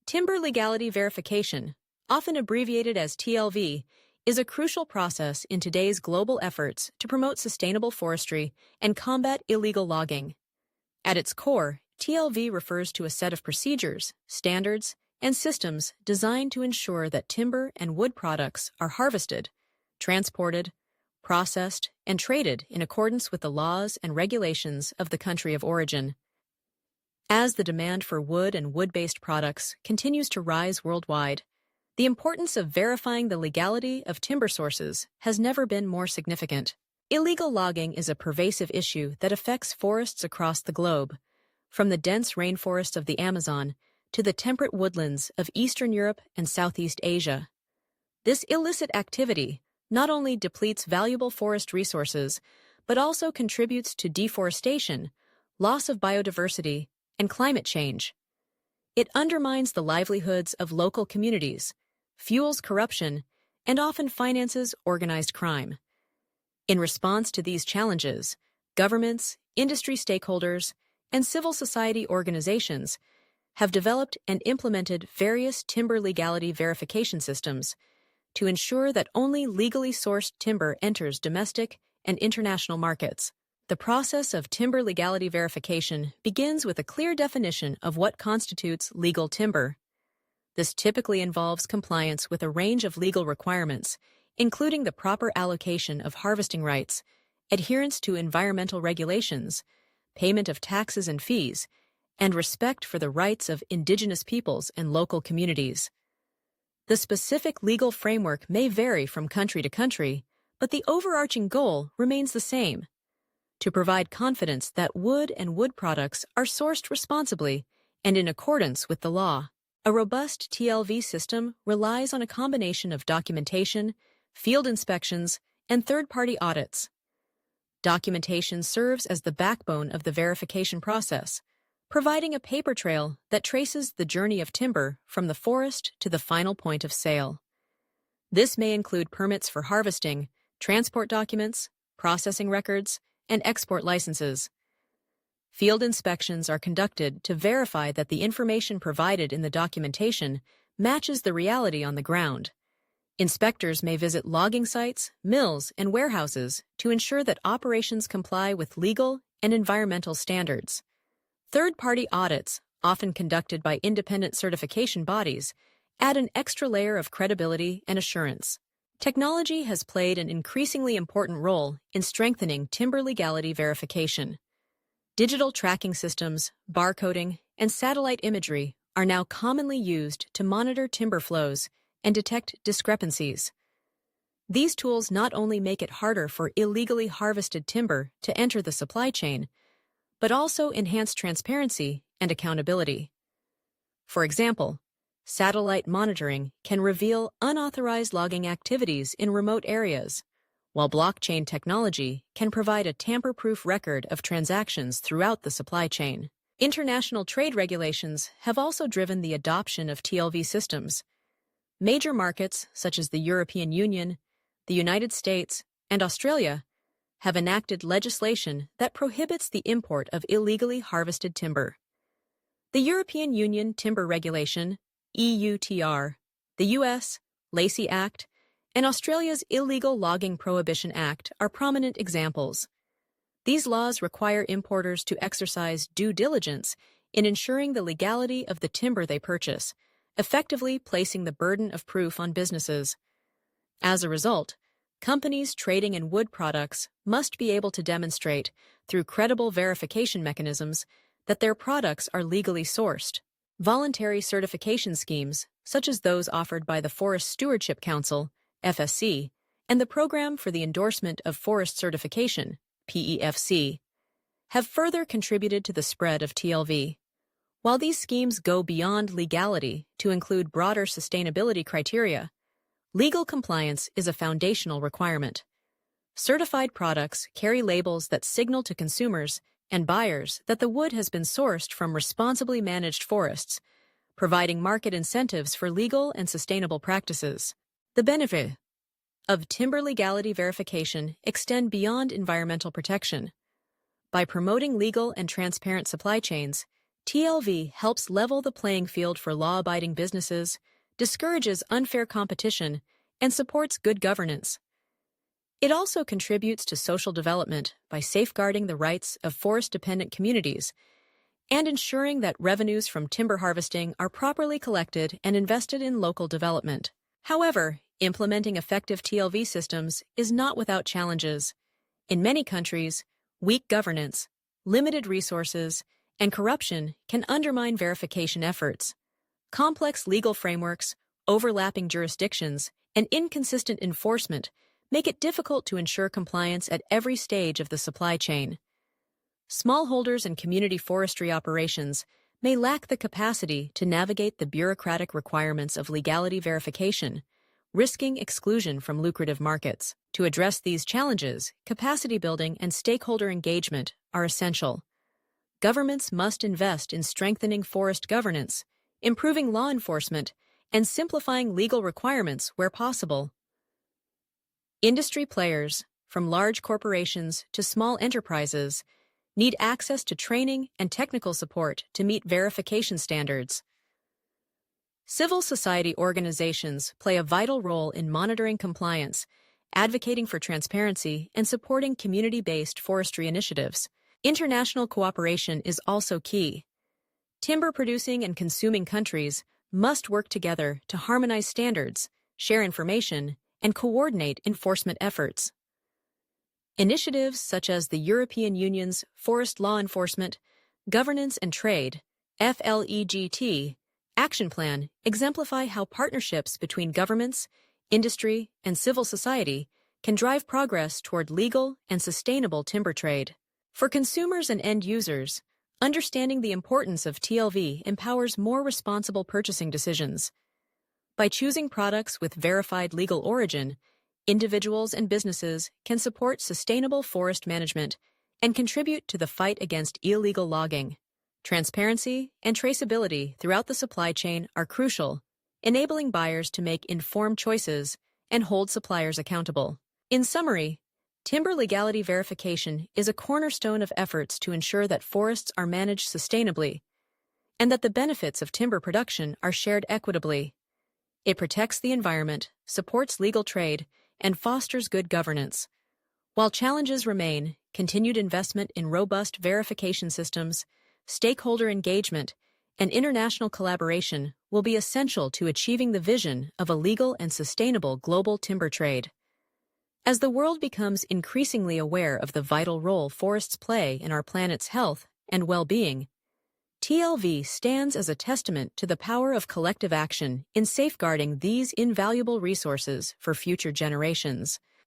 Timber legality verification, often abbreviated as TLV, is a crucial process in today's global efforts to promote sustainable forestry and combat illegal logging. At its core, TLV refers to a set of procedures, standards, and systems designed to ensure that timber and wood products are harvested, transported, processed, and traded in accordance with the laws and regulations of the country of origin. As the demand for wood and wood-based products continues to rise worldwide, the importance of verifying the legality of timber sources has never been more significant. Illegal logging is a pervasive issue that affects forests across the globe, from the dense rainforests of the Amazon to the temperate woodlands of Eastern Europe and Southeast Asia. This illicit activity not only depletes valuable forest resources, but also contributes to deforestation, loss of biodiversity, and climate change. It undermines the livelihoods of local communities, fuels corruption, and often finances organized crime. In response to these challenges, governments, industry stakeholders, and civil society organizations have developed and implemented various timber legality verification systems to ensure that only legally sourced timber enters domestic and international markets. The process of timber legality verification begins with a clear definition of what constitutes legal timber. This typically involves compliance with a range of legal requirements, including the proper allocation of harvesting rights, adherence to environmental regulations, payment of taxes and fees, and respect for the rights of indigenous peoples and local communities. The specific legal framework may vary from country to country, but the overarching goal remains the same: to provide confidence that wood and wood products are sourced responsibly and in accordance with the law. A robust TLV system relies on a combination of documentation, field inspections, and third-party audits. Documentation serves as the backbone of the verification process, providing a paper trail that traces the journey of timber from the forest to the final point of sale. This may include permits for harvesting, transport documents, processing records, and export licenses. Field inspections are conducted to verify that the information provided in the documentation matches the reality on the ground. Inspectors may visit logging sites, mills, and warehouses to ensure that operations comply with legal and environmental standards. Third-party audits, often conducted by independent certification bodies, add an extra layer of credibility and assurance. Technology has played an increasingly important role in strengthening timber legality verification. Digital tracking systems, barcoding, and satellite imagery are now commonly used to monitor timber flows and detect discrepancies. These tools not only make it harder for illegally harvested timber to enter the supply chain, but also enhance transparency and accountability. For example, satellite monitoring can reveal unauthorized logging activities in remote areas, while blockchain technology can provide a tamper-proof record of transactions throughout the supply chain. International trade regulations have also driven the adoption of TLV systems. Major markets such as the European Union, the United States, and Australia have enacted legislation that prohibits the import of illegally harvested timber. The European Union Timber Regulation, EUTR, the U.S. Lacey Act, and Australia's Illegal Logging Prohibition Act are prominent examples. These laws require importers to exercise due diligence in ensuring the legality of the timber they purchase, effectively placing the burden of proof on businesses. As a result, companies trading in wood products must be able to demonstrate, through credible verification mechanisms, that their products are legally sourced. Voluntary certification schemes, such as those offered by the Forest Stewardship Council, FSC, and the Program for the Endorsement of Forest Certification, PEFC, have further contributed to the spread of TLV. While these schemes go beyond legality to include broader sustainability criteria, legal compliance is a foundational requirement. Certified products carry labels that signal to consumers and buyers that the wood has been sourced from responsibly managed forests, providing market incentives for legal and sustainable practices. The benefits of timber legality verification extend beyond environmental protection. By promoting legal and transparent supply chains, TLV helps level the playing field for law-abiding businesses, discourages unfair competition, and supports good governance. It also contributes to social development by safeguarding the rights of forest-dependent communities and ensuring that revenues from timber harvesting are properly collected and invested in local development. However, implementing effective TLV systems is not without challenges. In many countries, weak governance, limited resources, and corruption can undermine verification efforts. Complex legal frameworks, overlapping jurisdictions, and inconsistent enforcement make it difficult to ensure compliance at every stage of the supply chain. Smallholders and community forestry operations may lack the capacity to navigate the bureaucratic requirements of legality verification, risking exclusion from lucrative markets. To address these challenges, capacity building and stakeholder engagement are essential. Governments must invest in strengthening forest governance, improving law enforcement, and simplifying legal requirements where possible. Industry players, from large corporations to small enterprises, need access to training and technical support to meet verification standards. Civil society organizations play a vital role in monitoring compliance, advocating for transparency, and supporting community-based forestry initiatives. International cooperation is also key. Timber-producing and consuming countries must work together to harmonize standards, share information, and coordinate enforcement efforts. Initiatives such as the European Union's Forest Law Enforcement, Governance and Trade (FLEGT) Action Plan exemplify how partnerships between governments, industry, and civil society can drive progress toward legal and sustainable timber trade. For consumers and end users, understanding the importance of TLV empowers more responsible purchasing decisions. By choosing products with verified legal origin, individuals and businesses can support sustainable forest management and contribute to the fight against illegal logging. Transparency and traceability throughout the supply chain are crucial, enabling buyers to make informed choices and hold suppliers accountable. In summary, timber legality verification is a cornerstone of efforts to ensure that forests are managed sustainably and that the benefits of timber production are shared equitably. It protects the environment, supports legal trade, and fosters good governance. While challenges remain, continued investment in robust verification systems, stakeholder engagement, and international collaboration will be essential to achieving the vision of a legal and sustainable global timber trade. As the world becomes increasingly aware of the vital role forests play in our planet's health and well-being, TLV stands as a testament to the power of collective action in safeguarding these invaluable resources for future generations.